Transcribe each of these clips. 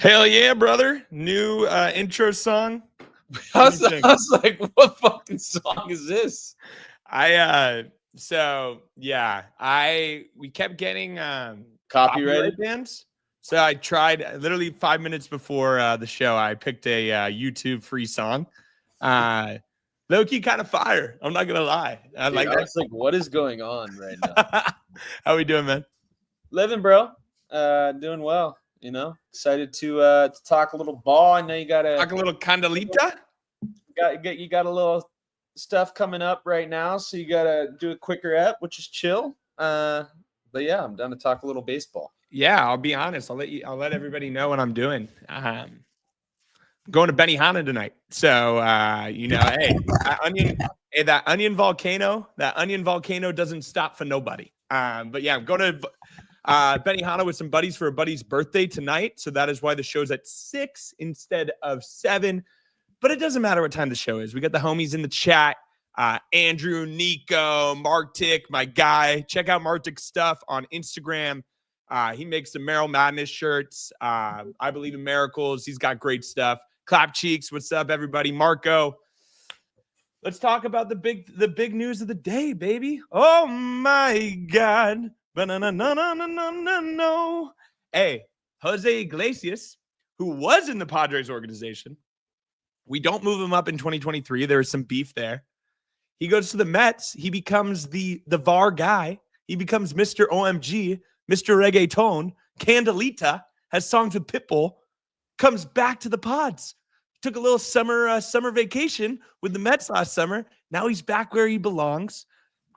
Hell yeah, brother. New intro song. I was like, what fucking song is this? We kept getting Copyrighted? bands. So I tried literally 5 minutes before the show. I picked a YouTube free song. Low-key kind of fire. I'm not gonna lie. I Dude, like I that. was like, what is going on right now? How we doing, man? Living, bro. Doing well. Excited to talk a little ball. I know you Talk a little candelita. you got a little stuff coming up right now, so you gotta do a quicker ep, which is chill. But yeah, I'm down to talk a little baseball. Yeah, I'll be honest. I'll let everybody know what I'm doing. I'm going to Benihana tonight. So hey, that onion volcano doesn't stop for nobody. But yeah, I'm going to Benihana with some buddies for a buddy's birthday tonight. So that is why the show's at 6 instead of 7. But it doesn't matter what time the show is. We got the homies in the chat. Andrew, Nico, Martic, my guy. Check out Martic's stuff on Instagram. He makes the Merrill Madness shirts. I believe in miracles. He's got great stuff. Clap cheeks. What's up, everybody? Marco. Let's talk about the big news of the day, baby. Oh my God. No. Hey, Jose Iglesias, who was in the Padres organization. We don't move him up in 2023. There is some beef there. He goes to the Mets. He becomes the VAR guy. He becomes Mr. OMG, Mr. Reggaeton. Candelita has songs with Pitbull. Comes back to the Pods. Took a little summer vacation with the Mets last summer. Now he's back where he belongs.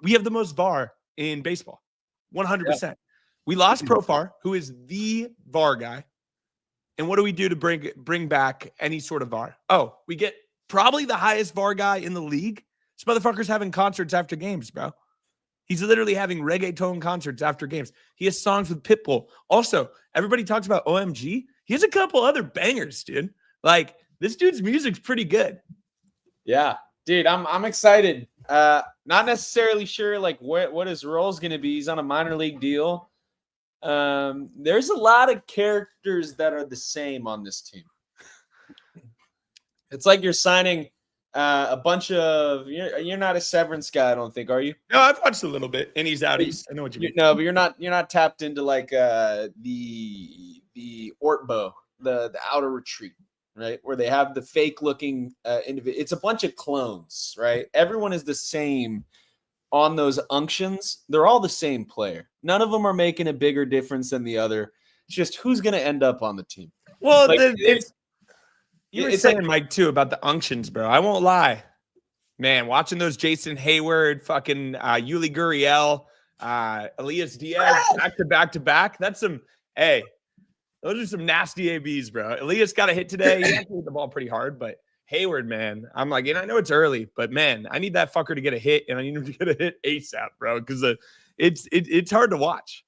We have the most VAR in baseball, 100%. Yeah. We lost Profar, who is the VAR guy. And what do we do to bring back any sort of VAR? Oh, we get probably the highest VAR guy in the league. This motherfucker's having concerts after games, bro. He's literally having reggaeton concerts after games. He has songs with Pitbull. Also, everybody talks about OMG. He has a couple other bangers, dude. Like, this dude's music's pretty good. Yeah, dude, I'm excited. Not necessarily sure like what his role is going to be. He's on a minor league deal. There's a lot of characters that are the same on this team. It's like you're signing a bunch of. You're not a Severance guy, I don't think, are you? No, I've watched a little bit, and he's out east. I know what you mean. No, but you're not tapped into like the Ortbo, the outer retreat, right? Where they have the fake looking individual. It's a bunch of clones, right? Everyone is the same on those unctions. They're all the same player. None of them are making a bigger difference than the other. It's just who's going to end up on the team. Well, like, you were saying, like, Mike, too, about the unctions, bro. I won't lie. Man, watching those Jason Hayward, fucking Yuli Gurriel, Elias Diaz, back to back. That's some, hey, those are some nasty ABs, bro. Elias got a hit today. He hit the ball pretty hard, but Hayward, man, I'm like, and I know it's early, but man, I need that fucker to get a hit, and I need him to get a hit ASAP, bro, because it's hard to watch.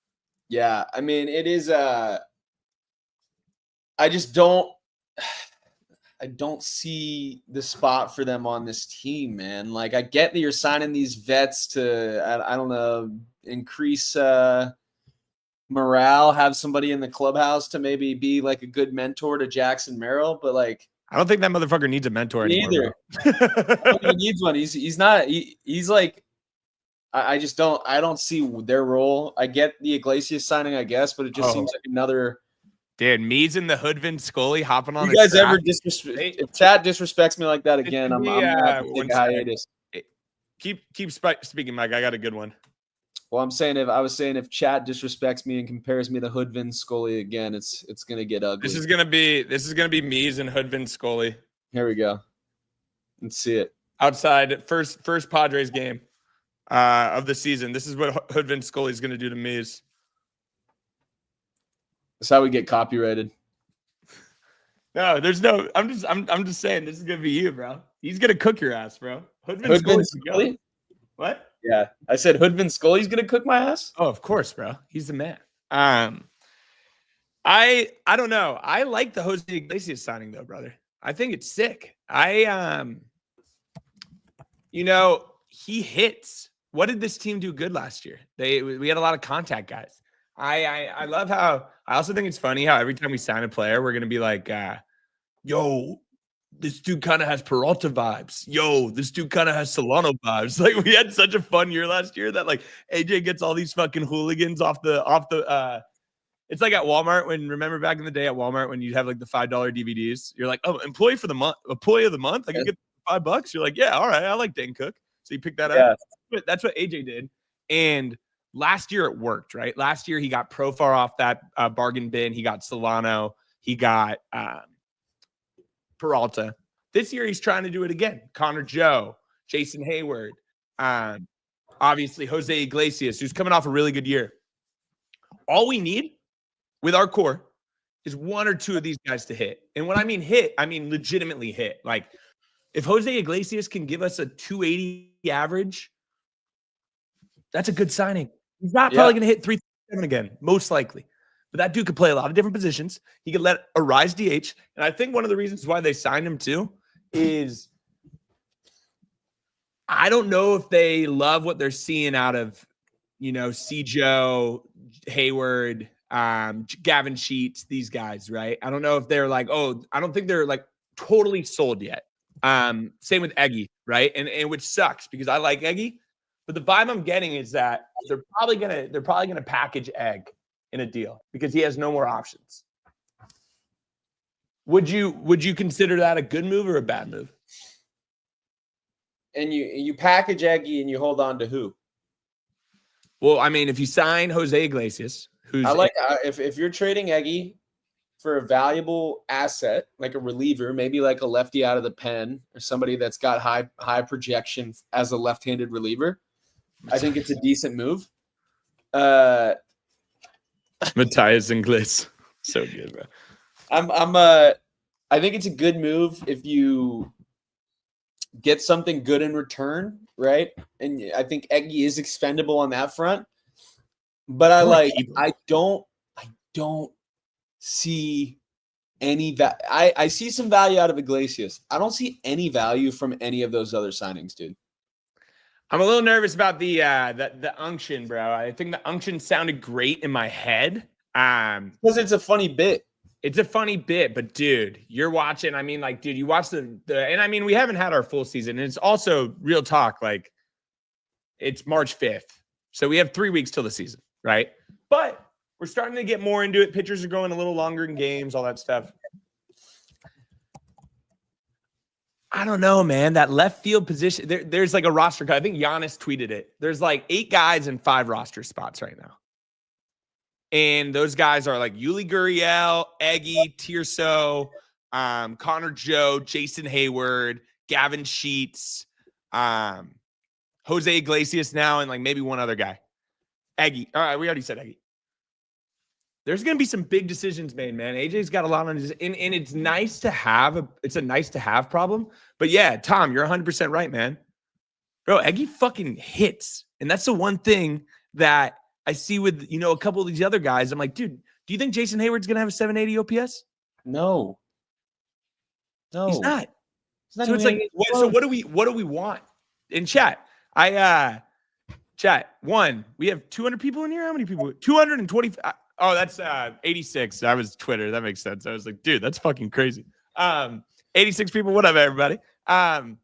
Yeah, I mean, it is. I just don't. I don't see the spot for them on this team, man. Like, I get that you're signing these vets to, I don't know, increase morale, have somebody in the clubhouse to maybe be like a good mentor to Jackson Merrill, but like, I don't think that motherfucker needs a mentor anymore. I don't think he needs one. He's not. He's like. I just don't. I don't see their role. I get the Iglesias signing, I guess, but it just seems like another. Dude, Me's in the Hoodvin Scully hopping on. You guys ever disrespect? If chat disrespects me like that again, I'm gonna have to take a hiatus. Keep speaking, Mike. I got a good one. Well, if chat disrespects me and compares me to Hoodvin Scully again, it's gonna get ugly. This is gonna be Me's and Hoodvin Scully. Here we go. Let's see it. Outside first Padres game of the season. This is what Hoodvin Scully is gonna do to Me's. That's how we get copyrighted. No, there's no. I'm just saying this is gonna be you, bro. He's gonna cook your ass, bro. Hoodvin Scully. What? Yeah, I said Hoodvin Scully's gonna cook my ass. Oh, of course, bro. He's the man. I don't know. I like the Jose Iglesias signing though, brother. I think it's sick. He hits. What did this team do good last year? We had a lot of contact guys. I love how I also think it's funny how every time we sign a player, we're gonna be like, yo, this dude kind of has Peralta vibes. Yo, this dude kind of has Solano vibes. Like we had such a fun year last year that like AJ gets all these fucking hooligans off the it's like at Walmart remember back in the day at Walmart when you'd have like the $5 DVDs. You're like, oh, employee of the month. I can get $5. You're like, yeah, all right, I like Dane Cook. So you pick that up. That's what AJ did. And last year it worked, right? Last year he got Profar off that bargain bin. He got Solano. He got Peralta. This year he's trying to do it again. Connor Joe, Jason Hayward, obviously Jose Iglesias, who's coming off a really good year. All we need with our core is one or two of these guys to hit. And when I mean hit, I mean legitimately hit. Like if Jose Iglesias can give us a 280 average, that's a good signing. He's not probably going to hit 337 again, most likely. But that dude could play a lot of different positions. He could let Arise DH. And I think one of the reasons why they signed him too is I don't know if they love what they're seeing out of, Joe, Hayward, Gavin Sheets, these guys, right? I don't know if they're like, I don't think they're like totally sold yet. Same with Eggy, right? And which sucks because I like Eggy, but the vibe I'm getting is that they're probably gonna package Egg in a deal because he has no more options. Would you consider that a good move or a bad move? And you package Eggy and you hold on to who? Well, I mean, if you sign Jose Iglesias, if you're trading Eggy for a valuable asset like a reliever, maybe like a lefty out of the pen or somebody that's got high projection as a left-handed reliever, I think it's a decent move. Matthias Inglis, so good, bro. I think it's a good move if you get something good in return, right? And I think Eggy is expendable on that front. But I don't see any I see some value out of Iglesias. I don't see any value from any of those other signings, dude. I'm a little nervous about the unction, bro. I think the unction sounded great in my head. Because it's a funny bit. It's a funny bit, but dude, you're watching. I mean, like, dude, you watch and I mean, we haven't had our full season. And it's also real talk. Like, it's March 5th. So we have 3 weeks till the season, right? But we're starting to get more into it. Pitchers are going a little longer in games, all that stuff. I don't know, man. That left field position, there's like a roster cut. I think Giannis tweeted it. There's like 8 guys in 5 roster spots right now. And those guys are like Yuli Gurriel, Eggy, Tirso, Connor Joe, Jason Hayward, Gavin Sheets, Jose Iglesias now, and like maybe one other guy. Eggy. All right, we already said Eggy. There's going to be some big decisions made, man. AJ's got a lot on his, and it's nice to have it's a nice to have problem. But yeah, Tom, you're 100% right, man. Bro, Eggy fucking hits. And that's the one thing that I see with, a couple of these other guys. I'm like, dude, do you think Jason Hayward's going to have a 780 OPS? No. He's not. So it's like, so what do we want? In chat, one, we have 200 people in here. How many people? 220. Oh, that's 86. That was Twitter. That makes sense. I was like, dude, that's fucking crazy. 86 people. What up, everybody? Chat,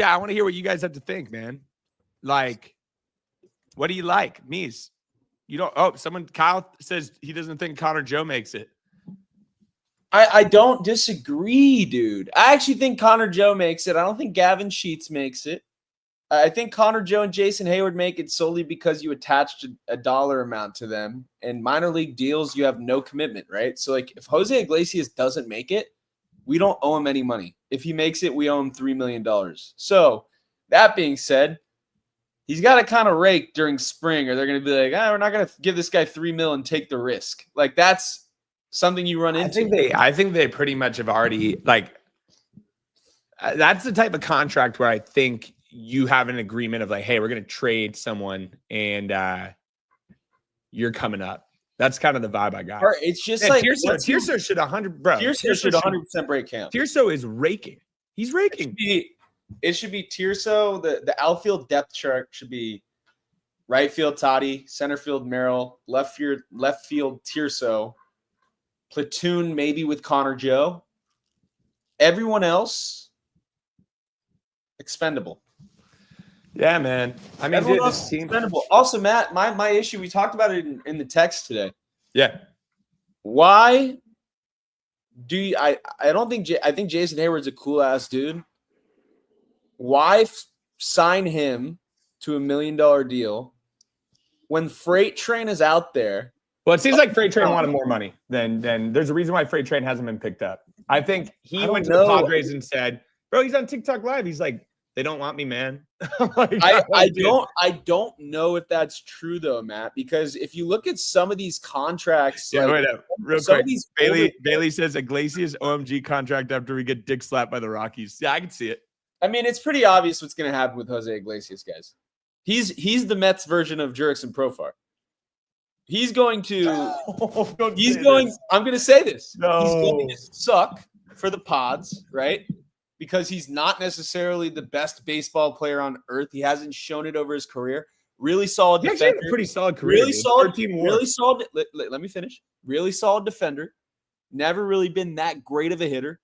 I want to hear what you guys have to think, man. Like, what do you like? Mies. You don't. Oh, Kyle says he doesn't think Connor Joe makes it. I don't disagree, dude. I actually think Connor Joe makes it. I don't think Gavin Sheets makes it. I think Connor Joe and Jason Hayward make it solely because you attached a dollar amount to them. And minor league deals, you have no commitment, right? So, like, if Jose Iglesias doesn't make it, we don't owe him any money. If he makes it, we owe him $3 million. So, that being said, he's got to kind of rake during spring, or they're going to be like, we're not going to give this guy $3 million and take the risk. Like, that's something you run into. I think they pretty much have already, like, that's the type of contract where I think you have an agreement of like, hey, we're going to trade someone and you're coming up. That's kind of the vibe I got. Or it's just like Tirso should 100, bro. Tirso should 100% break camp. Tirso is raking. He's raking. It should be Tirso. The outfield depth chart should be right field Toddy, center field Merrill, left field Tirso, platoon maybe with Connor Joe. Everyone else expendable. Yeah, man. I mean, Everyone dude, else this is team. expendable. Also, Matt, my issue, we talked about it in the text today. Yeah. Why do you, I don't think I think Jason Hayward's a cool ass dude. Why sign him to $1 million deal when Freight Train is out there? Well, it seems like Freight Train wanted more money than there's a reason why Freight Train hasn't been picked up. I think he went to the Padres and said, bro, he's on TikTok Live. He's like, they don't want me, man. Like, I don't know if that's true though, Matt, because if you look at some of these contracts, yeah, like, wait up. Real quick. Bailey says Iglesias OMG contract after we get dick slapped by the Rockies. Yeah, I can see it. I mean, it's pretty obvious what's going to happen with Jose Iglesias, guys. He's the Mets version of Jurickson Profar. He's going to I'm going to say this. No. He's going to suck for the Pods, right? Because he's not necessarily the best baseball player on earth. He hasn't shown it over his career. Really solid defender. Actually had a pretty solid career. Really solid. Really solid. Let me finish. Really solid defender. Never really been that great of a hitter.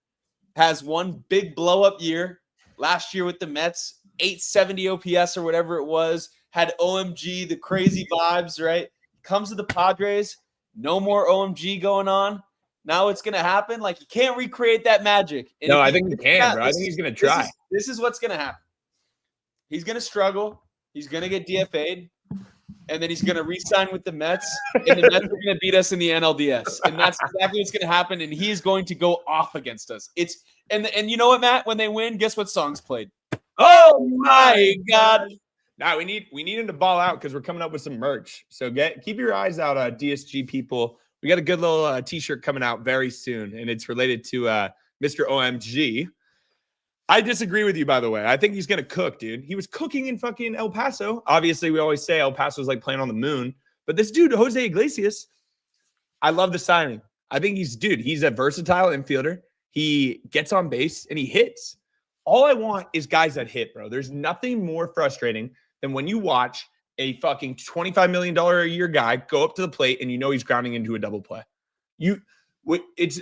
Has one big blow up year last year with the Mets, 870 OPS or whatever it was. Had OMG, the crazy vibes, right? Comes to the Padres, no more OMG going on. Now it's going to happen. Like, you can't recreate that magic. And no, I think he can, bro. I think he's going to try. This is what's going to happen. He's going to struggle. He's going to get DFA'd. And then he's going to re-sign with the Mets. And the Mets are going to beat us in the NLDS. And that's exactly what's going to happen. And he is going to go off against us. And you know what, Matt? When they win, guess what song's played? Oh, my God. Now we need him to ball out because we're coming up with some merch. So keep your eyes out, DSG people. We got a good little T-shirt coming out very soon, and it's related to Mr. OMG. I disagree with you, by the way. I think he's gonna cook, dude. He was cooking in fucking El Paso. Obviously, we always say El Paso is like playing on the moon, but this dude, Jose Iglesias, I love the signing. I think he's a versatile infielder. He gets on base and he hits. All I want is guys that hit, bro. There's nothing more frustrating than when you watch a fucking $25 million a year guy go up to the plate and you know he's grounding into a double play.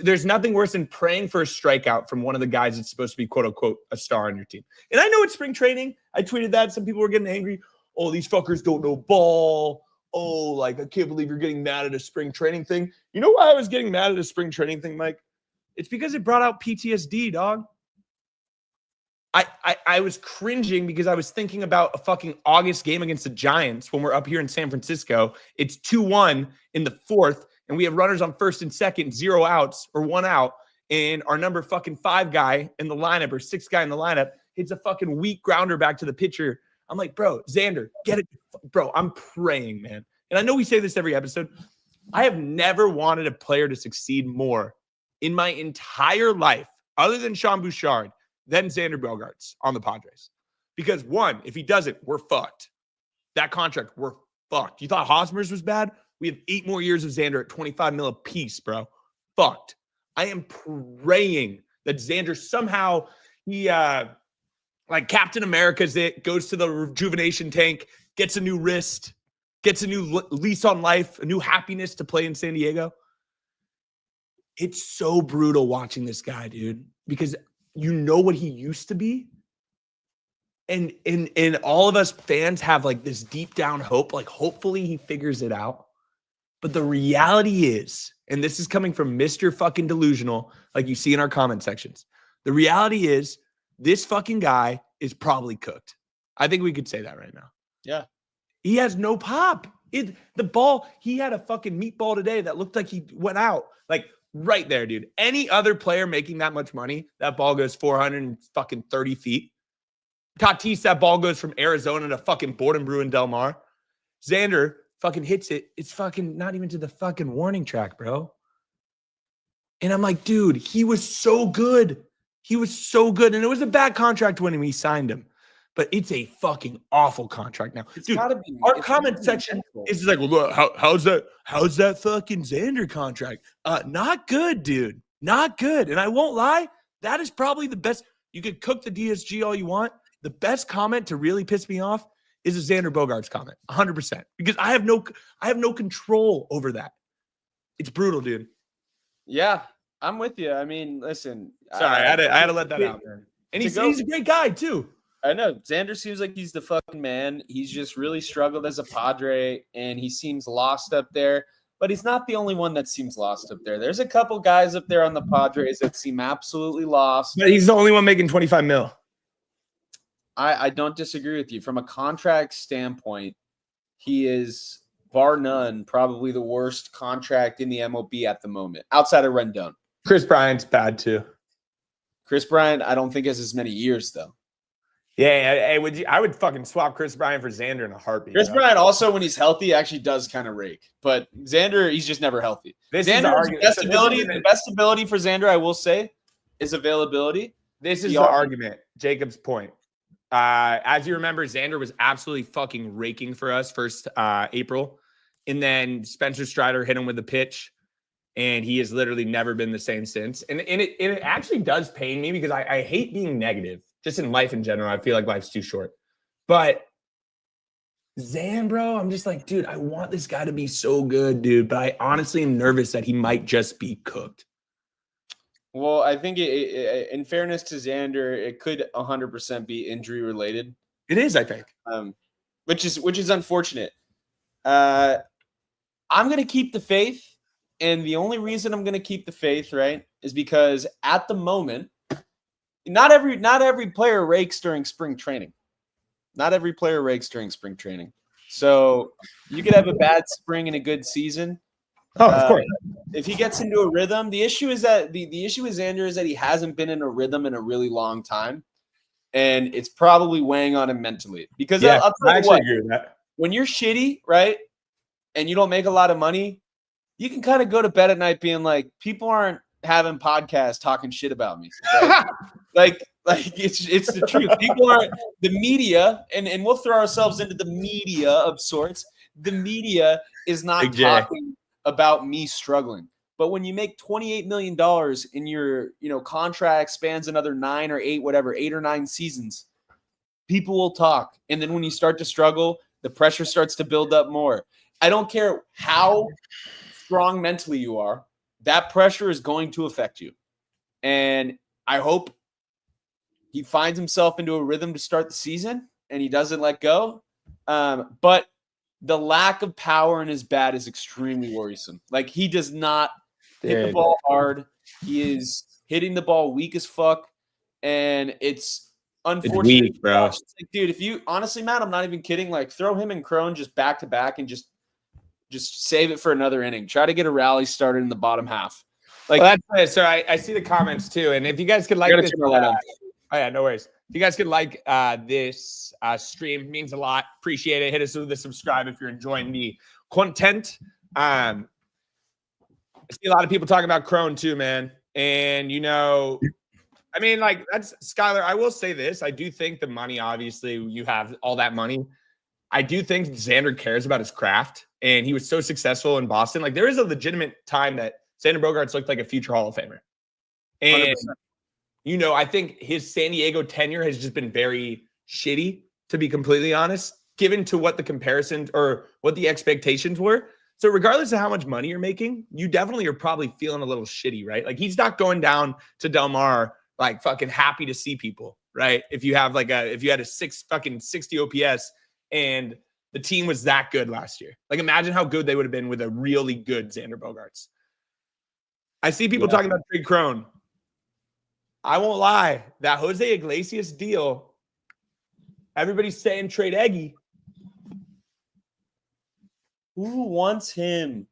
There's nothing worse than praying for a strikeout from one of the guys that's supposed to be, quote unquote, a star on your team. And I know it's spring training. I tweeted that. Some people were getting angry. Oh, these fuckers don't know ball. Oh, like, I can't believe you're getting mad at a spring training thing. You know why I was getting mad at a spring training thing, Mike? It's because it brought out PTSD, dog. I was cringing because I was thinking about a fucking August game against the Giants when we're up here in San Francisco. It's 2-1 in the fourth, and we have runners on first and second, 0 outs or 1 out, and our number fucking 5 guy in the lineup or 6 guy in the lineup hits a fucking weak grounder back to the pitcher. I'm like, bro, Xander, get it. Bro, I'm praying, man. And I know we say this every episode. I have never wanted a player to succeed more in my entire life, other than Sean Bouchard, than Xander Bogaerts on the Padres. Because one, if he doesn't, we're fucked. That contract, we're fucked. You thought Hosmer's was bad? We have 8 more years of Xander at $25 million a piece, bro. Fucked. I am praying that Xander somehow, he, like Captain America's it, goes to the rejuvenation tank, gets a new wrist, gets a new lease on life, a new happiness to play in San Diego. It's so brutal watching this guy, dude, because you know what he used to be. And all of us fans have like this deep down hope, like hopefully he figures it out. But the reality is, and this is coming from Mr. fucking delusional, like you see in our comment sections. The reality is this fucking guy is probably cooked. I think we could say that right now. Yeah. He has no pop. The ball, he had a fucking meatball today that looked like he went out. Like, right there, dude. Any other player making that much money, that ball goes 430 feet. Tatis, that ball goes from Arizona to fucking Borden Brew in Del Mar. Xander fucking hits it. It's fucking not even to the fucking warning track, bro. And I'm like, dude, he was so good. He was so good. And it was a bad contract when we signed him. But it's a fucking awful contract now. Dude, our comment section is like, well, look, how's that fucking Xander contract? Not good, dude. Not good. And I won't lie, that is probably the best. You could cook the DSG all you want. The best comment to really piss me off is a Xander Bogaerts comment, 100%, because I have no control over that. It's brutal, dude. Yeah, I'm with you. I mean, listen. Sorry, I had to let that out, man. And he's a great guy too. I know. Xander seems like he's the fucking man. He's just really struggled as a Padre, and he seems lost up there. But he's not the only one that seems lost up there. There's a couple guys up there on the Padres that seem absolutely lost. But he's the only one making 25 mil. I don't disagree with you. From a contract standpoint, he is, bar none, probably the worst contract in the MLB at the moment, outside of Rendon. Chris Bryant's bad too. Chris Bryant, I don't think has as many years though. Yeah, I would fucking swap Chris Bryant for Xander in a heartbeat. Chris Bryant also, when he's healthy, actually does kind of rake. But Xander, he's just never healthy. Xander's the best ability for Xander, I will say, is availability. This is the argument. Jacob's point. As you remember, Xander was absolutely fucking raking for us first April. And then Spencer Strider hit him with a pitch. And he has literally never been the same since. And it actually does pain me because I hate being negative. Just in life in general, I feel like life's too short. But Xan, bro, I'm just like, dude, I want this guy to be so good, dude. But I honestly am nervous that he might just be cooked. Well, I think in fairness to Xander, it could 100% be injury related. It is, I think. Which is unfortunate. I'm going to keep the faith. And the only reason I'm going to keep the faith, right, is because at the moment, not every player rakes during spring training. Not every player rakes during spring training. So you could have a bad spring and a good season. Oh, of course. If he gets into a rhythm, the issue is that the issue with Xander is that he hasn't been in a rhythm in a really long time. And it's probably weighing on him mentally. Because I'll tell you what, agree with that. When you're shitty, right, and you don't make a lot of money, you can kind of go to bed at night being like, people aren't having podcasts talking shit about me. Right? like it's the truth. People aren't, the media, and we'll throw ourselves into the media of sorts. The media is not talking about me struggling. But when you make $28 million in your, contract spans another 9 or 8, whatever, 8 or 9 seasons, people will talk. And then when you start to struggle, the pressure starts to build up more. I don't care how strong mentally you are, that pressure is going to affect you. And I hope he finds himself into a rhythm to start the season and he doesn't let go. But the lack of power in his bat is extremely worrisome. Like, he does not hit the ball hard. He is hitting the ball weak as fuck. And it's unfortunate. It's weak, bro. Like, dude, if you honestly, Matt, I'm not even kidding. Like, throw him and Crone just back to back and just save it for another inning. Try to get a rally started in the bottom half. Like, well, that's it. So I see the comments too. And if you guys could like this, oh yeah, no worries. If you guys could like this stream, it means a lot. Appreciate it. Hit us with the subscribe if you're enjoying the content. I see a lot of people talking about Crone too, man. And I mean, like, that's Skylar. I will say this. I do think the money, obviously, you have all that money. I do think Xander cares about his craft, and he was so successful in Boston. Like, there is a legitimate time that Xander Bogaerts looked like a future Hall of Famer. And, 100%. I think his San Diego tenure has just been very shitty, to be completely honest, given to what the comparison or what the expectations were. So regardless of how much money you're making, you definitely are probably feeling a little shitty, right? Like, he's not going down to Del Mar like fucking happy to see people, right? If you had a 60 OPS and the team was that good last year. Like, imagine how good they would have been with a really good Xander Bogaerts. I see people talking about trade Crone. I won't lie. That Jose Iglesias deal, everybody's saying trade Eggy. Who wants him?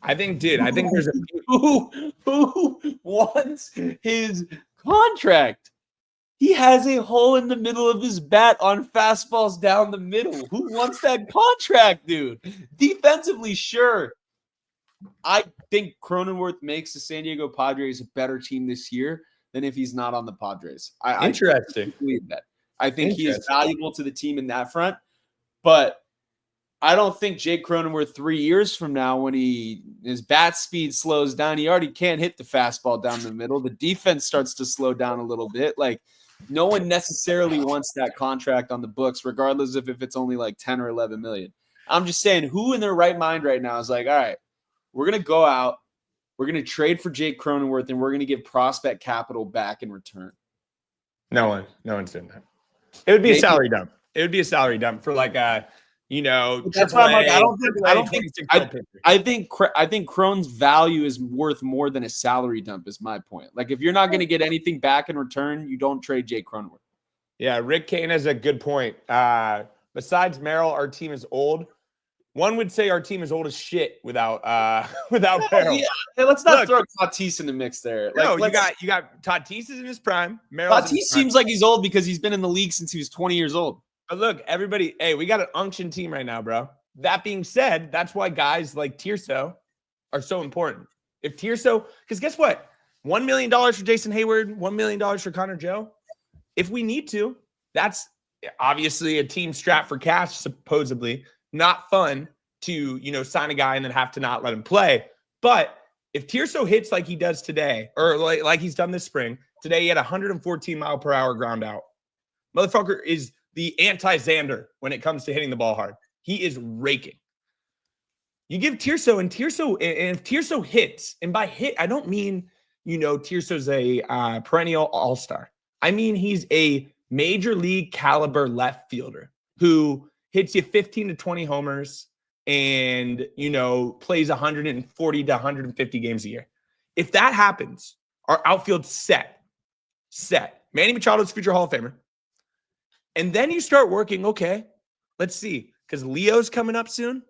I think there's a who wants his contract? He has a hole in the middle of his bat on fastballs down the middle. Who wants that contract, dude? Defensively, sure. I think Cronenworth makes the San Diego Padres a better team this year than if he's not on the Padres. Interesting. I believe that. I think he is valuable to the team in that front. But I don't think Jake Cronenworth 3 years from now, when his bat speed slows down, he already can't hit the fastball down the middle. The defense starts to slow down a little bit. Like, No one necessarily wants that contract on the books, regardless of if it's only like 10 or 11 million. I'm just saying, who in their right mind right now is like, all right, we're going to go out, we're going to trade for Jake Cronenworth, and we're going to give prospect capital back in return. No one's doing that. It would be a salary dump. It would be a salary dump for like a, that's why I'm like, I think Crone's value is worth more than a salary dump is my point. Like if you're not going to get anything back in return, you don't trade Jake Cronenworth. Yeah, Rick Kane has a good point. Besides Merrill, our team is old. One would say our team is old as shit without Merrill. Yeah. Hey, let's not throw Tatis in the mix there. No, you got Tatis is in his prime. Tatis seems like he's old because he's been in the league since he was 20 years old. But look, everybody, hey, we got an unction team right now, bro. That being said, that's why guys like Tirso are so important. If Tirso, because guess what? $1 million for Jason Hayward, $1 million for Connor Joe. If we need to, that's obviously a team strap for cash, supposedly. Not fun to, sign a guy and then have to not let him play. But if Tirso hits like he does today, or like he's done this spring, today he had 114 mile per hour ground out. Motherfucker is the anti-Xander when it comes to hitting the ball hard. He is raking. You give Tirso, and if Tirso hits, and by hit, I don't mean, Tirso's a perennial all-star. I mean he's a major league caliber left fielder who hits you 15 to 20 homers and, plays 140 to 150 games a year. If that happens, our outfield's set. Manny Machado's future Hall of Famer. And then you start working, okay, let's see, because Leo's coming up soon.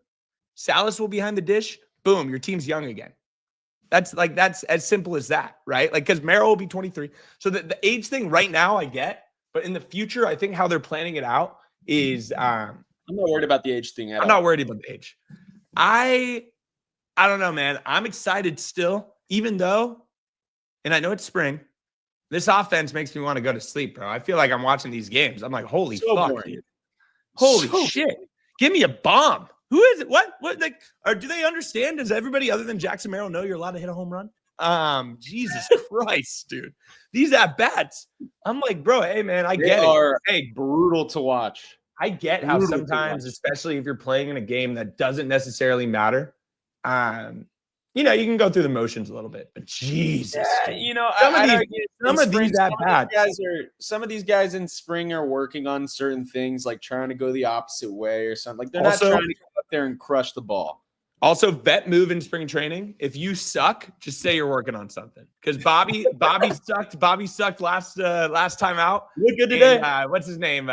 Salas will be behind the dish. Boom, your team's young again. That's as simple as that, right? Like, because Merrill will be 23. So the age thing right now I get, but in the future, I think how they're planning it out is I'm not worried about the age thing at all. I'm not worried about the age. I don't know, man. I'm excited still, even though, and I know it's spring, this offense makes me want to go to sleep, bro. I feel like I'm watching these games. I'm like, holy fuck, dude. Holy shit. Give me a bomb. Who is it? What? Like, or do they understand? Does everybody other than Jackson Merrill know you're allowed to hit a home run? Jesus Christ, dude. These at-bats. I'm like, bro, hey, man, I get it. Hey, brutal to watch. I get how sometimes, especially if you're playing in a game that doesn't necessarily matter, you can go through the motions a little bit. But Jesus, some of these guys in spring are working on certain things, like trying to go the opposite way or something. Like they're not trying to go up there and crush the ball. Also, vet move in spring training. If you suck, just say you're working on something. Because Bobby sucked. Bobby sucked last time out. Look good today. And, what's his name?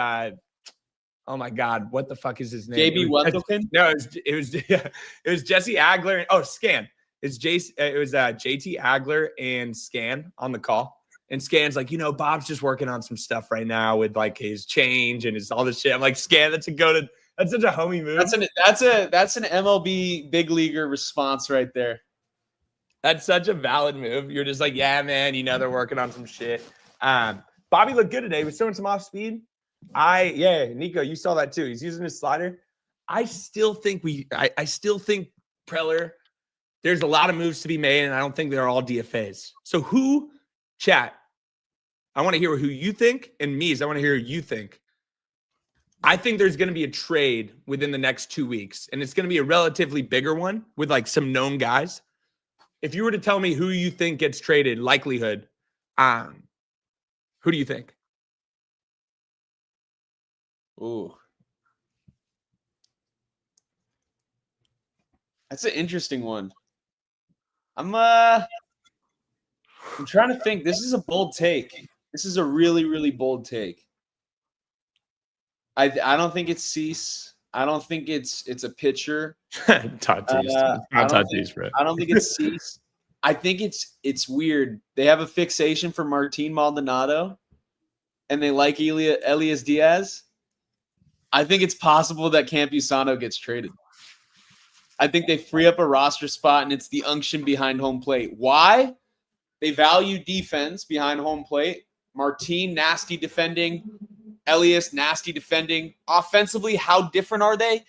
Oh my God, what the fuck is his name? JB Wendleton? No, it was Jesse Agler. Scan. It was JT Agler and Scan on the call. And Scan's like, Bob's just working on some stuff right now with like his change and his all this shit. I'm like, Scan, that's such a homie move. That's an MLB big leaguer response right there. That's such a valid move. You're just like, yeah, man, they're working on some shit. Bobby looked good today. He was throwing some off speed. Nico, you saw that too. He's using his slider. I still think Preller, there's a lot of moves to be made, and I don't think they're all DFAs. So chat, I want to hear who you think, and Mies, I want to hear who you think. I think there's going to be a trade within the next 2 weeks, and it's going to be a relatively bigger one with like some known guys. If you were to tell me who you think gets traded, likelihood, who do you think? Ooh. That's an interesting one. I'm trying to think. This is a bold take. This is a really, really bold take. I don't think it's Cease. I don't think it's a pitcher. Tatis, bro. I don't think it's Cease. I think it's weird. They have a fixation for Martin Maldonado, and they like Elias Diaz. I think it's possible that Campusano gets traded. I think they free up a roster spot, and it's the unction behind home plate. Why? They value defense behind home plate. Martin, nasty defending. Elias, nasty defending. Offensively, how different are they?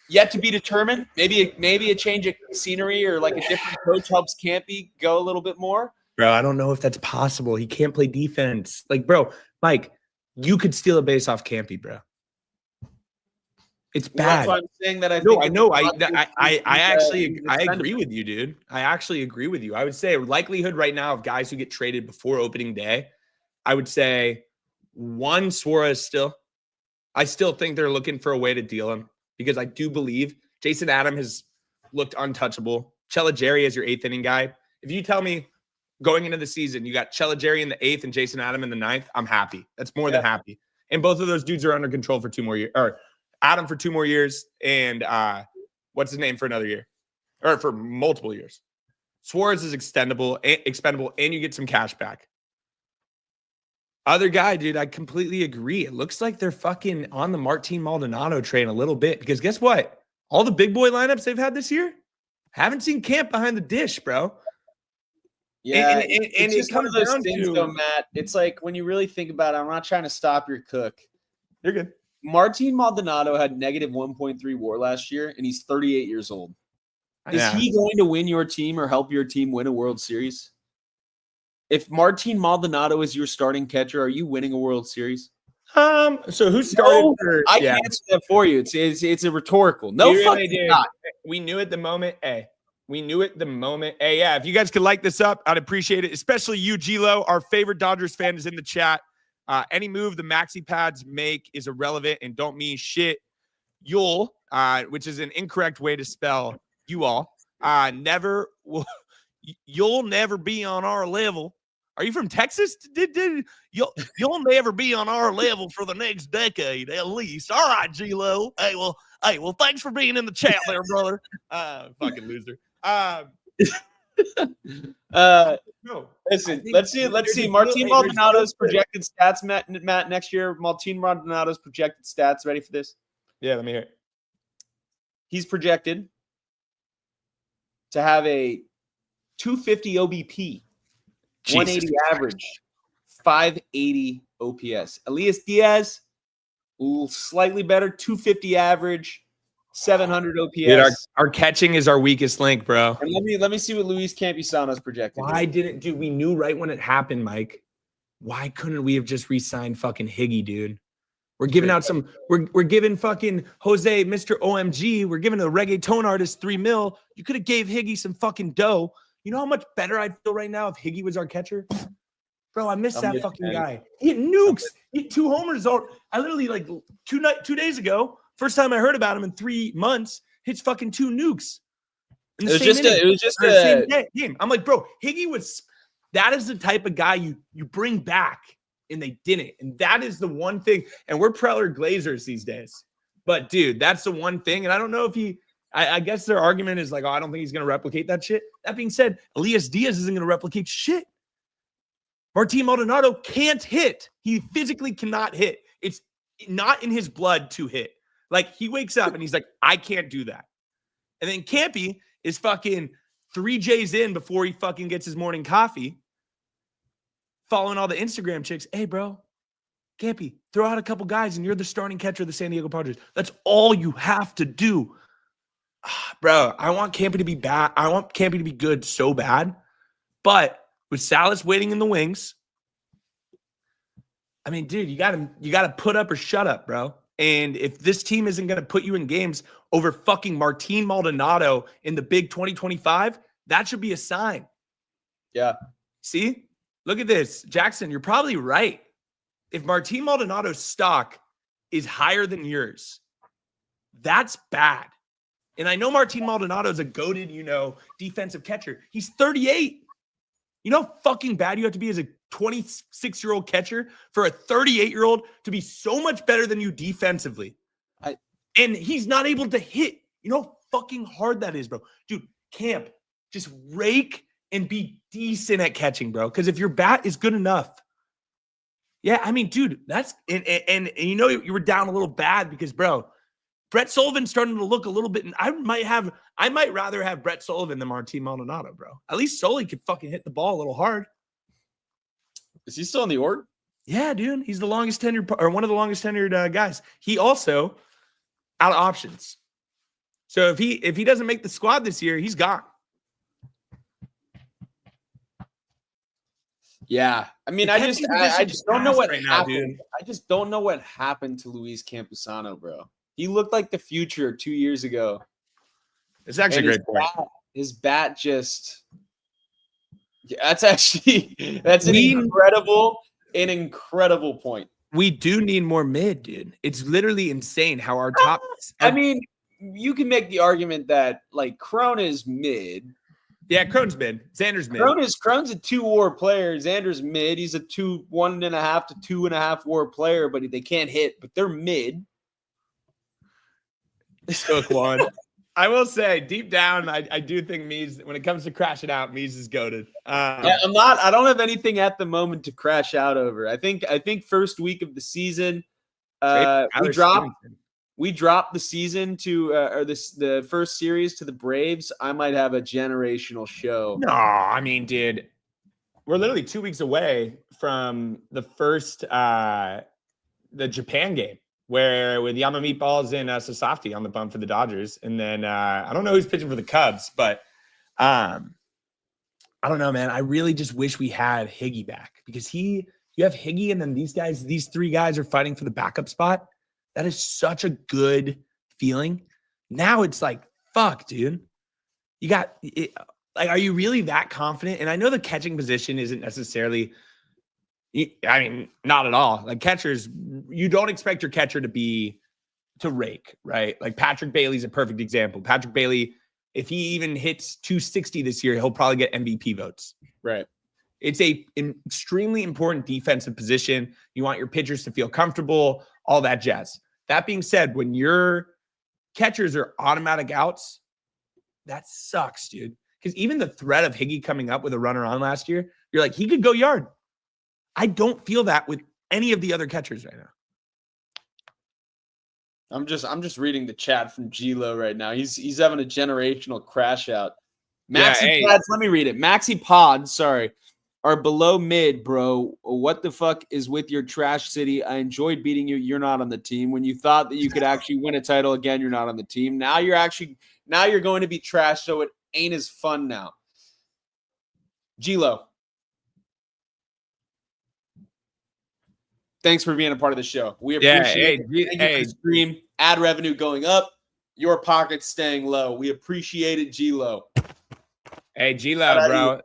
Yet to be determined. Maybe a change of scenery or like a different coach helps Campy go a little bit more. bro. I don't know if that's possible. He can't play defense. Like, bro, Mike, you could steal a base off Campy, bro. It's Well, that's bad. why I'm saying that. I agree with you, dude. I actually agree with you. I would say likelihood right now of guys who get traded before opening day, I would say one, Suarez still. I still think they're looking for a way to deal him because I do believe Jason Adam has looked untouchable. Jerry as your 8th inning guy. If you tell me going into the season, you got Jerry in the 8th and Jason Adam in the 9th, I'm happy. That's more than happy. And both of those dudes are under control for 2 more years, or Adam for 2 more years, and what's his name for another year, or for multiple years. Suarez is expendable, and you get some cash back. Other guy, dude, I completely agree. It looks like they're fucking on the Martin Maldonado train a little bit because guess what? All the big boy lineups they've had this year, haven't seen Camp behind the dish, bro. Yeah, and it's just one of those things, though, Matt. It's like when you really think about it, I'm not trying to stop your cook. You're good. Martin Maldonado had negative 1.3 WAR last year, and he's 38 years old. Is he going to win your team or help your team win a World Series? If Martin Maldonado is your starting catcher, are you winning a World Series? So who started? I can answer that for you. It's a rhetorical. No, fucking not. We knew at the moment. Hey, we knew it the moment. Hey, yeah. If you guys could like this up, I'd appreciate it. Especially you, Gilo, our favorite Dodgers fan, is in the chat. Any move the maxi pads make is irrelevant and don't mean shit. You'll, which is an incorrect way to spell you all, you'll never be on our level. Are you from Texas? You'll never be on our level for the next decade, at least. All right, G-Lo. Hey, well, thanks for being in the chat there, brother. Fucking loser. No. Listen, let's see. Martin Maldonado's projected stats, Matt, next year. Martin Maldonado's projected stats. Ready for this? Yeah, let me hear it. He's projected to have a 250 OBP. Jesus 180 Christ. Average, 580 OPS. Elias Diaz, slightly better, 250 average, 700 OPS. Dude, our catching is our weakest link, bro. And let me see what Luis Campisano's projected. We knew right when it happened, Mike. Why couldn't we have just re-signed fucking Higgy, dude? We're giving out some. We're giving fucking Jose, Mr. OMG. We're giving a reggaeton artist $3 million. You could have gave Higgy some fucking dough. You know how much better I'd feel right now if Higgy was our catcher? Bro, I miss that fucking guy. He hit nukes. He hit 2 homers. I literally, like, 2 days ago, first time I heard about him in 3 months, hits fucking 2 nukes. It was just the same game. I'm like, bro, Higgy that is the type of guy you bring back, and they didn't. And that is the one thing. And we're Preller Glazers these days. But, dude, that's the one thing. And I don't know if I guess their argument is like, oh, I don't think he's going to replicate that shit. That being said, Elias Diaz isn't going to replicate shit. Martin Maldonado can't hit. He physically cannot hit. It's not in his blood to hit. Like, he wakes up and he's like, I can't do that. And then Campy is fucking 3 J's in before he fucking gets his morning coffee, following all the Instagram chicks. Hey, bro, Campy, throw out a couple guys and you're the starting catcher of the San Diego Padres. That's all you have to do. Bro, I want Campy to be bad. I want Campy to be good so bad. But with Salas waiting in the wings, I mean, dude, you gotta put up or shut up, bro. And if this team isn't gonna put you in games over fucking Martin Maldonado in the big 2025, that should be a sign. Yeah. See? Look at this. Jackson, you're probably right. If Martin Maldonado's stock is higher than yours, that's bad. And I know Martin Maldonado is a goated, defensive catcher. He's 38. You know how fucking bad you have to be as a 26-year-old catcher for a 38-year-old to be so much better than you defensively. And he's not able to hit. You know how fucking hard that is, bro. Dude, Camp, just rake and be decent at catching, bro. Because if your bat is good enough. Yeah, I mean, dude, that's and you were down a little bad because, bro, Brett Sullivan's starting to look a little bit. I might rather have Brett Sullivan than Martin Maldonado, bro. At least Sully could fucking hit the ball a little hard. Is he still in the org? Yeah, dude. He's the longest tenured, or one of the longest tenured guys. He also out of options. So if he doesn't make the squad this year, he's gone. Yeah, I mean, The I catching just position's don't know ass what right now, happened. dude. I just don't know what happened to Luis Campusano, bro. He looked like the future 2 years ago. It's actually a And great point. his bat just that's actually that's an We- incredible point. We do need more mid, dude. It's literally insane how our top. I mean, you can make the argument that like Crone is mid. Yeah, Crone's mid. Xander's mid. Crone's a 2-WAR player. Xander's mid. He's a 1.5 to 2.5 WAR player, but they can't hit. But they're mid. Took one. I will say, deep down, I do think Mies, when it comes to crashing out, Mies is goated. Yeah, I don't have anything at the moment to crash out over. I think first week of the season, we dropped the season to the first series to the Braves. I might have a generational show. No, I mean, dude, we're literally 2 weeks away from the first the Japan game with Yama Meatballs and Sasaki on the bump for the Dodgers, and then I don't know who's pitching for the Cubs, but I don't know, man. I really just wish we had Higgy back because you have Higgy, and then these three guys are fighting for the backup spot. That is such a good feeling. Now it's like, fuck, dude. You got it, like, are you really that confident? And I know the catching position isn't necessarily, I mean, not at all. Like catchers, you don't expect your catcher to rake, right? Like Patrick Bailey's a perfect example. Patrick Bailey, if he even hits 260 this year, he'll probably get MVP votes. Right. It's an extremely important defensive position. You want your pitchers to feel comfortable, all that jazz. That being said, when your catchers are automatic outs, that sucks, dude. Because even the threat of Higgy coming up with a runner on last year, you're like, he could go yard. I don't feel that with any of the other catchers right now. I'm just reading the chat from G-Lo right now. He's having a generational crash out. Maxi Pods, let me read it. Maxi Pods, sorry, are below mid, bro. What the fuck is with your trash city? I enjoyed beating you. You're not on the team. When you thought that you could actually win a title again, you're not on the team. Now you're going to be trash, so it ain't as fun now. G-Lo. Thanks for being a part of the show. We appreciate it. Thank you for the stream. Ad revenue going up. Your pockets staying low. We appreciate it, G-Lo. Hey, G-Lo, bro.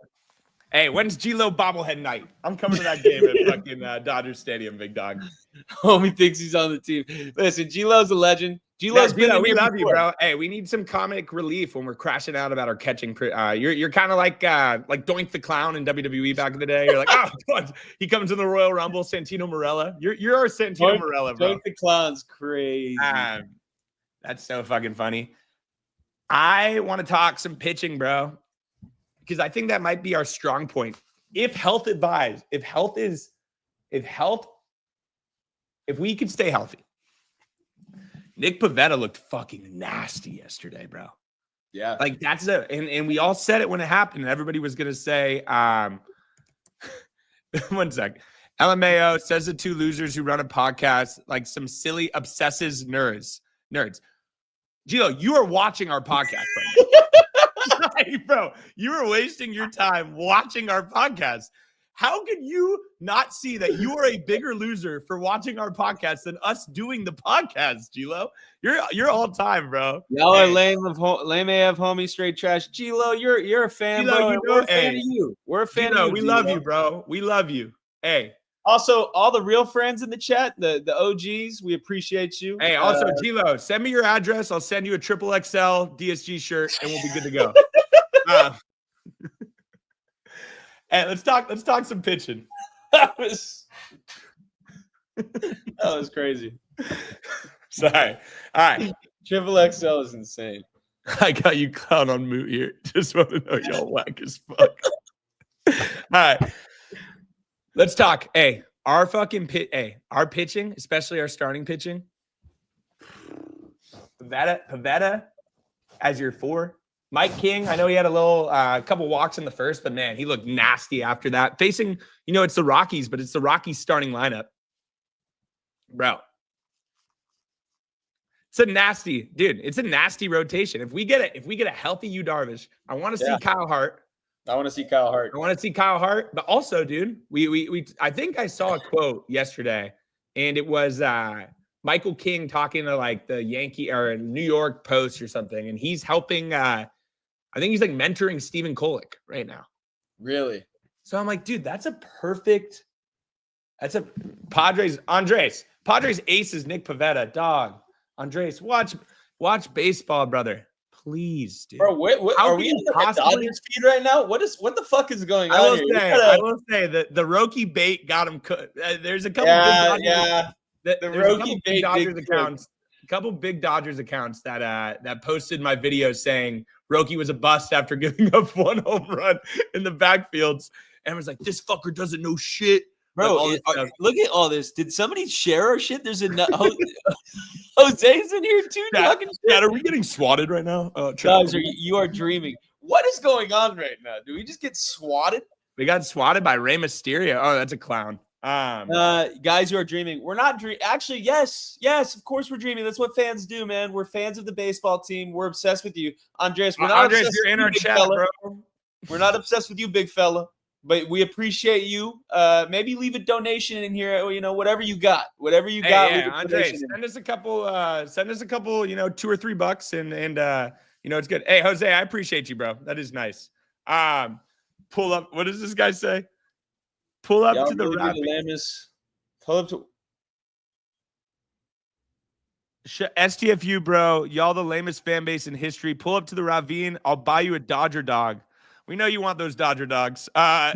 Hey, when's G-Lo bobblehead night? I'm coming to that game at fucking Dodgers Stadium, big dog. Homie thinks he's on the team. Listen, G-Lo's a legend. G-Lo's we love you, bro. Hey, we need some comic relief when we're crashing out about our catching. You're kind of like Doink the Clown in WWE back in the day. You're like, oh, God. He comes in the Royal Rumble, Santino Marella. You're our Santino Marella, bro. Doink the Clown's crazy. That's so fucking funny. I want to talk some pitching, bro, because I think that might be our strong point. If we could stay healthy. Nick Pivetta looked fucking nasty yesterday, bro. Yeah. Like and we all said it when it happened. And everybody was going to say, one sec. LMAO says the two losers who run a podcast like some silly obsessive nerds. Gilo, you are watching our podcast right now. Bro, you are wasting your time watching our podcast. How can you not see that you are a bigger loser for watching our podcast than us doing the podcast, Gilo? You're all time, bro. Y'all are lame AF homie, straight trash. Gilo, you're a fan, bro. We're a fan of you. We're a fan of you. We love you, bro. We love you. Hey. Also, all the real friends in the chat, the OGs, we appreciate you. Hey, also, Gilo, send me your address. I'll send you a XXL DSG shirt, and we'll be good to go. Hey, let's talk some pitching. That was crazy. Sorry. All right. XXL is insane. I got you clown on mute here. Just want to know y'all whack as fuck. All right. Let's talk. Hey, our pitching, especially our starting pitching. Pivetta as your 4. Mike King, I know he had a couple walks in the first, but man, he looked nasty after that. Facing, it's the Rockies, but it's the Rockies starting lineup. Bro. It's a nasty rotation. If we get a healthy Yu Darvish, I want to see Kyle Hart. I want to see Kyle Hart. I want to see Kyle Hart, but also, dude, we I think I saw a quote yesterday, and it was Michael King talking to like the Yankee or New York Post or something, and he's helping. I think he's like mentoring Stephen Kolek right now. Really? So I'm like, dude, that's a Padres. Padres ace is Nick Pivetta, dog. Andres, watch baseball, brother. Please, dude. Bro, are we in like a Dodgers feed right now? What the fuck is going on here? I will say that the Roki bait got him. There's a couple big Dodgers accounts. A couple big Dodgers accounts that posted my video saying Roki was a bust after giving up 1 home run in the backfields, and was like, "This fucker doesn't know shit." Bro, look at all this. Did somebody share our shit? There's a Jose's in here too. Dad, are we getting swatted right now? Guys, you are dreaming. What is going on right now? Do we just get swatted? We got swatted by Rey Mysterio. Oh, that's a clown. Guys who are dreaming. We're not dreaming. Actually, yes, of course we're dreaming. That's what fans do, man. We're fans of the baseball team. We're obsessed with you, Andres. We're not obsessed you're in our chat, bro. We're not obsessed with you, big fella. But we appreciate you. Maybe leave a donation in here. You know, whatever you got. Yeah, Andres, send us a couple. You know, $2 or $3, and you know it's good. Hey, Jose, I appreciate you, bro. That is nice. Pull up. What does this guy say? Pull up to the ravine. Pull up to STFU, bro. Y'all the lamest fan base in history. Pull up to the ravine. I'll buy you a Dodger dog. We know you want those Dodger dogs. Yeah,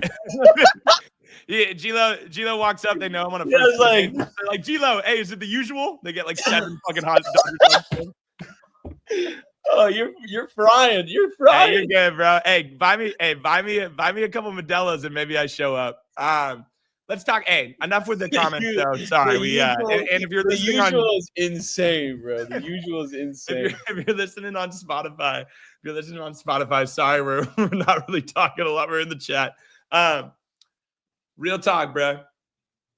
Gilo walks up. They know I'm on a first. Yeah, like Gilo, hey, is it the usual? They get like 7 fucking hot Dodger dogs. Oh, you're frying. You're Hey, frying. you're good, bro. Hey, buy me a couple Modelo's and maybe I show up. Let's talk. Hey, enough with the comments though. Sorry, and if you're listening the usual is insane, bro. The usual is insane. If you're listening on Spotify, sorry, we're not really talking a lot. We're in the chat. Real talk, bro.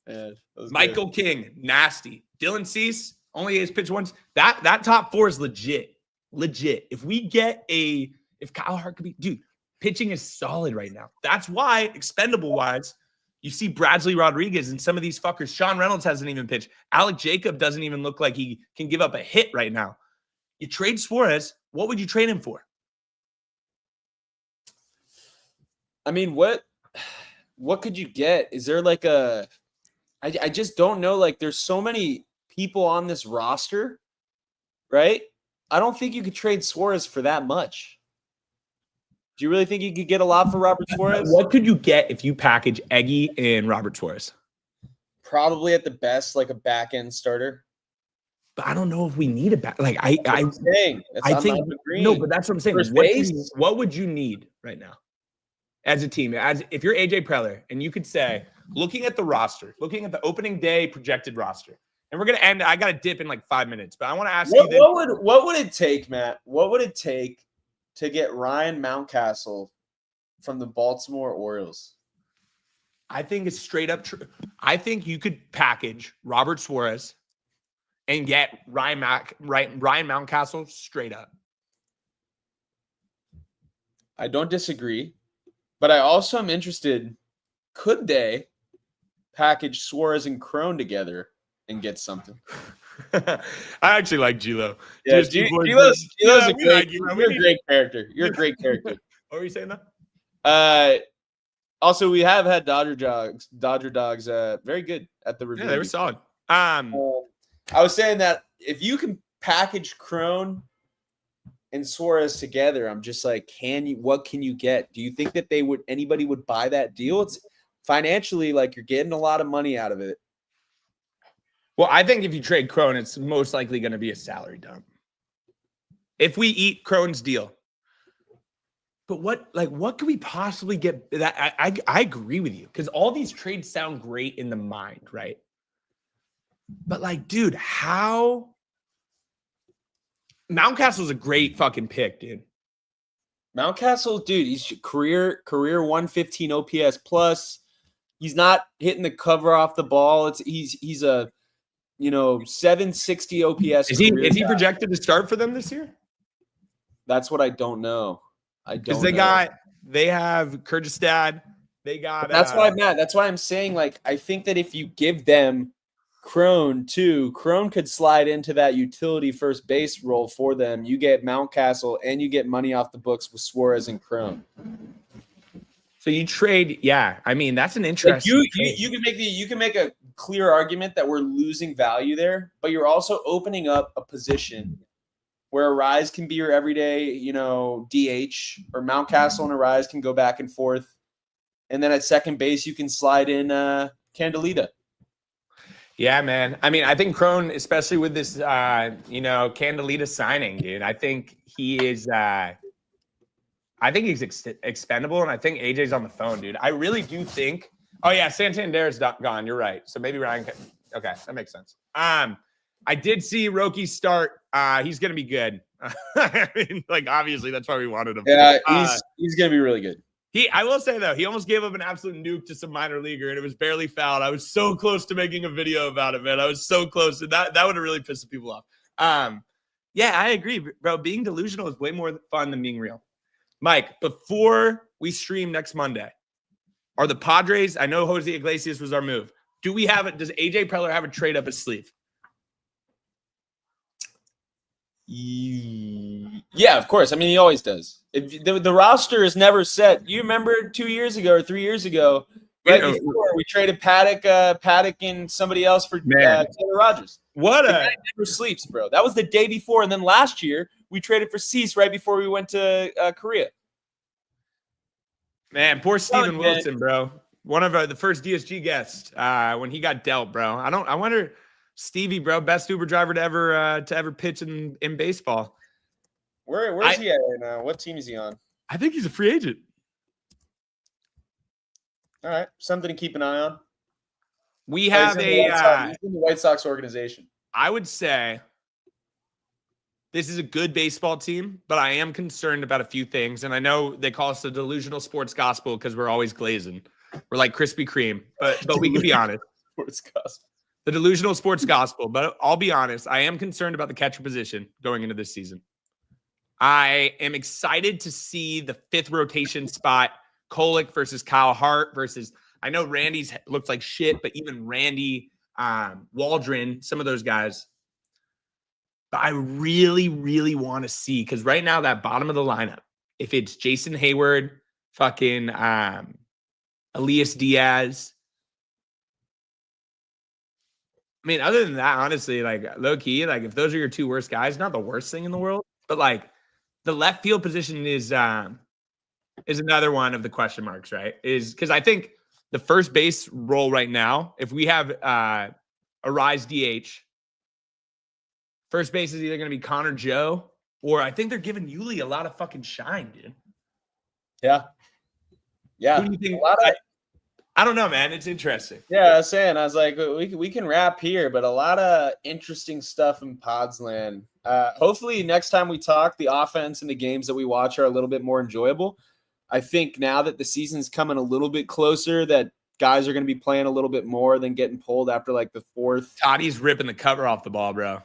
Man, Michael King, nasty. Dylan Cease, only ace pitch once. That top 4 is legit. If Kyle Hart could be, dude, pitching is solid right now. That's why, expendable wise, you see Bradley Rodriguez and some of these fuckers. Sean Reynolds hasn't even pitched. Alec Jacob doesn't even look like he can give up a hit right now. You trade Suarez, what would you trade him for? I mean, what could you get? Is there like I just don't know. Like, there's so many people on this roster, right? I don't think you could trade Suarez for that much. Do you really think you could get a lot for Robert Suarez? What could you get if you package Eggy and Robert Suarez? Probably at the best, like a back end starter. But I don't know if we need a back. Like I think no, but that's what I'm saying. What would you need right now as a team? As if you're AJ Preller and you could say, looking at the roster, looking at the opening day projected roster, and we're gonna end. I got to dip in like 5 minutes, but I want to ask you this. What would it take, Matt? What would it take to get Ryan Mountcastle from the Baltimore Orioles? I think it's straight up true. I think you could package Robert Suarez and get Ryan Mountcastle straight up. I don't disagree, but I also am interested. Could they package Suarez and Crone together and get something? I actually like Gilo. Yeah, Gilo's a great. You're a great character. You're a great character. What were you saying though? Also, we have had Dodger dogs. Very good at the review. Yeah, they were solid. I was saying that if you can package Crone and Suarez together, I'm just like, what can you get? Do you think that anybody would buy that deal? It's financially, like, you're getting a lot of money out of it. Well, I think if you trade Crone, it's most likely going to be a salary dump. If we eat Crone's deal. But what could we possibly get? That I agree with you, because all these trades sound great in the mind, right? But like, dude, how Mountcastle's a great fucking pick, dude. Mountcastle, dude, he's career 115 OPS plus. He's not hitting the cover off the ball. He's a 760 OPS. Is he projected to start for them this year? That's what I don't know. Because they got They have Kyrgyzstan. They got. That's why, Matt. That's why I'm saying, like, I think that if you give them Crone too, Crone could slide into that utility first base role for them. You get Mountcastle and you get money off the books with Suarez and Crone. So you trade, yeah. I mean, that's an Like interesting. you can make a clear argument that we're losing value there, but you're also opening up a position where Arise can be your everyday, DH, or Mountcastle and Arise can go back and forth. And then at second base, you can slide in Candelita. Yeah, man. I mean, I think Crone, especially with this, Candelita signing, dude. I think he is. I think he's expendable, and I think AJ's on the phone, dude. I really do think. Oh yeah, Santander's gone. You're right. So maybe Ryan can. Okay, that makes sense. I did see Roki start. He's gonna be good. I mean, like obviously that's why we wanted him. Yeah, he's gonna be really good. I will say though, he almost gave up an absolute nuke to some minor leaguer, and it was barely fouled. I was so close to making a video about it, man. I was so close, and that would have really pissed people off. Yeah, I agree, bro. Being delusional is way more fun than being real. Mike, before we stream next Monday, are the Padres? I know Jose Iglesias was our move. Do we have it? Does AJ Preller have a trade up his sleeve? Yeah, of course. I mean, he always does. If the roster is never set. You remember 2 years ago or 3 years ago, right before we traded Paddock and somebody else for Taylor Rogers. What the guy never sleeps, bro. That was the day before, and then last year we traded for Cease right before we went to Korea. Man, poor Steven Wilson, bro. One of the first DSG guests when he got dealt, bro. I wonder, Stevie, bro, best Uber driver to ever pitch in baseball. Where's he at right now? What team is he on? I think he's a free agent. All right, something to keep an eye on. We have he's in the White Sox organization. I would say this is a good baseball team, but I am concerned about a few things. And I know they call us the delusional sports gospel because we're always glazing. We're like Krispy Kreme, but we can be honest. Sports gospel. The delusional sports gospel. But I'll be honest, I am concerned about the catcher position going into this season. I am excited to see the fifth rotation spot, Kolek versus Kyle Hart versus, I know Randy's looked like shit, but even Randy, Waldron, some of those guys. But I really, really want to see, because right now that bottom of the lineup, if it's Jason Hayward, fucking Elias Diaz. I mean, other than that, honestly, like low key, like if those are your two worst guys, not the worst thing in the world, but like the left field position is another one of the question marks, right? Is because I think the first base role right now, if we have a Rise DH, first base is either going to be Connor Joe, or I think they're giving Yuli a lot of fucking shine, dude. Yeah. Yeah. Who do you think? I don't know, man. It's interesting. Yeah, I was like, we can wrap here, but a lot of interesting stuff in Pods land. Hopefully next time we talk, the offense and the games that we watch are a little bit more enjoyable. I think now that the season's coming a little bit closer, that guys are going to be playing a little bit more than getting pulled after like the fourth. Toddy's ripping the cover off the ball, bro.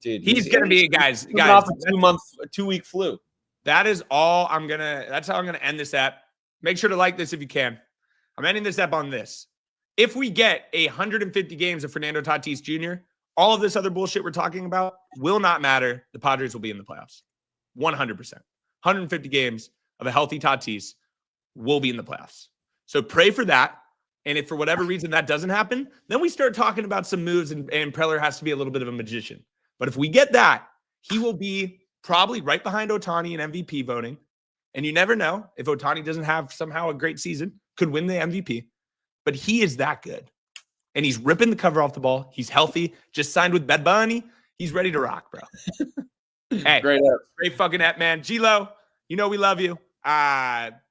Dude, he's going to be, guys. Off a 2-week flu. That is all that's how I'm going to end this app. Make sure to like this if you can. I'm ending this up on this. If we get 150 games of Fernando Tatis Jr., all of this other bullshit we're talking about will not matter. The Padres will be in the playoffs. 100%. 150 games of a healthy Tatis will be in the playoffs. So pray for that. And if for whatever reason that doesn't happen, then we start talking about some moves and Preller has to be a little bit of a magician. But if we get that, he will be probably right behind Ohtani in MVP voting. And you never know if Ohtani doesn't have somehow a great season, could win the MVP, but he is that good. And he's ripping the cover off the ball. He's healthy. Just signed with Bad Bunny. He's ready to rock, bro. Hey, great fucking app, man. G-Lo, you know we love you. Chat,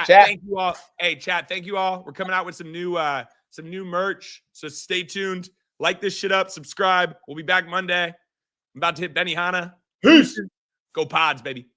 thank you all. Hey, chat, thank you all. We're coming out with some new merch. So stay tuned. Like this shit up. Subscribe. We'll be back Monday. I'm about to hit Benihana. Peace. Go Pods, baby.